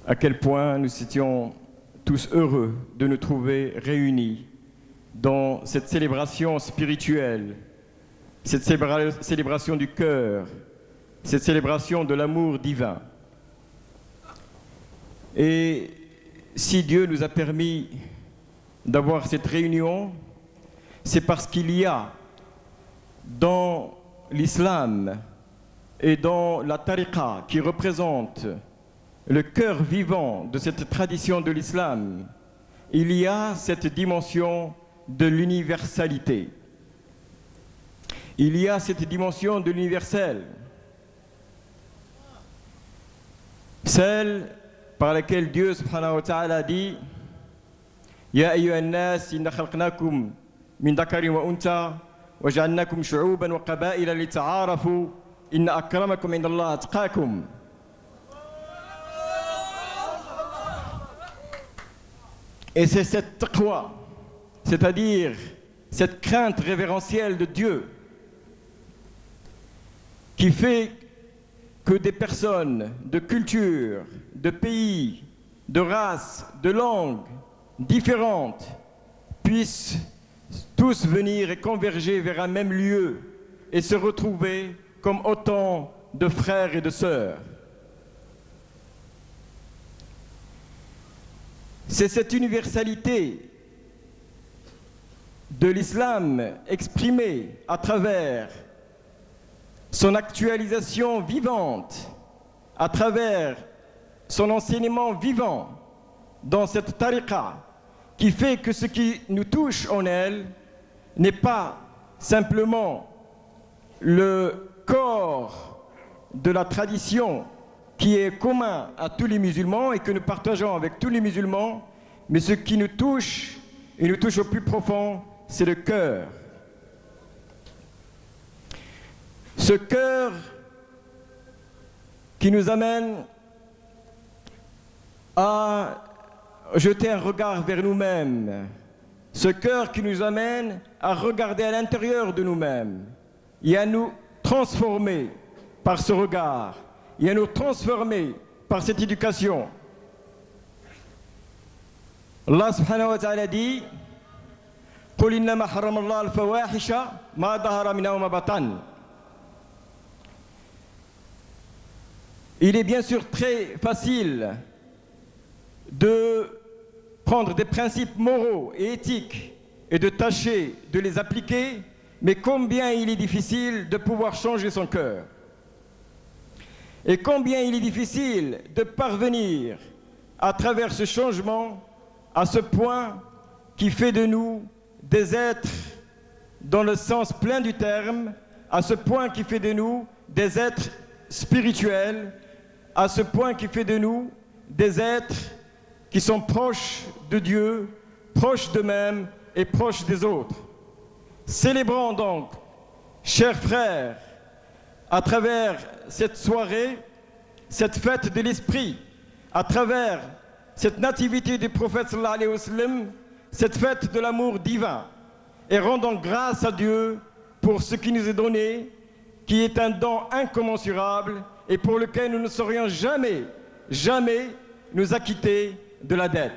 à quel point nous étions tous heureux de nous trouver réunis dans cette célébration spirituelle, cette célébration du cœur, cette célébration de l'amour divin. Et si Dieu nous a permis d'avoir cette réunion, c'est parce qu'il y a dans l'islam et dans la tariqa qui représente le cœur vivant de cette tradition de l'islam, il y a cette dimension de l'universalité. Il y a cette dimension de l'universel, celle par laquelle Dieu subhanahu wa ta'ala dit Ya ayyuhan nas inna khalaqnakum min dhakarin wa untha wa ja'alnakum shu'uban wa qaba'ila lita'arafu inna akramakum indallahi atqakum. Et c'est cette taqwa, c'est-à-dire cette crainte révérentielle de Dieu, qui fait que des personnes de culture, de pays, de races, de langues différentes puissent tous venir et converger vers un même lieu et se retrouver comme autant de frères et de sœurs. C'est cette universalité de l'islam exprimée à travers son actualisation vivante, à travers son enseignement vivant dans cette tariqa, qui fait que ce qui nous touche en elle n'est pas simplement le corps de la tradition qui est commun à tous les musulmans et que nous partageons avec tous les musulmans, mais ce qui nous touche, et nous touche au plus profond, c'est le cœur. Ce cœur qui nous amène à jeter un regard vers nous-mêmes, ce cœur qui nous amène à regarder à l'intérieur de nous-mêmes et à nous transformer par ce regard et à nous transformer par cette éducation. Allah subhanahu wa ta'ala dit قُلْ إِنَّمَا حَرَّمَ اللَّهُ الْفَوَاحِشَ مَا ظَهَرَ مِنْهَا وَمَا بَطَنَ. Il est bien sûr très facile de prendre des principes moraux et éthiques et de tâcher de les appliquer, mais combien il est difficile de pouvoir changer son cœur. Et combien il est difficile de parvenir à travers ce changement à ce point qui fait de nous des êtres dans le sens plein du terme, à ce point qui fait de nous des êtres spirituels, à ce point qui fait de nous des êtres qui sont proches de Dieu, proches d'eux-mêmes et proches des autres. Célébrons donc, chers frères, à travers cette soirée, cette fête de l'esprit, à travers cette nativité du prophète sallallahu alayhi wa sallam, cette fête de l'amour divin, et rendons grâce à Dieu pour ce qui nous est donné, qui est un don incommensurable et pour lequel nous ne saurions jamais nous acquitter de la dette.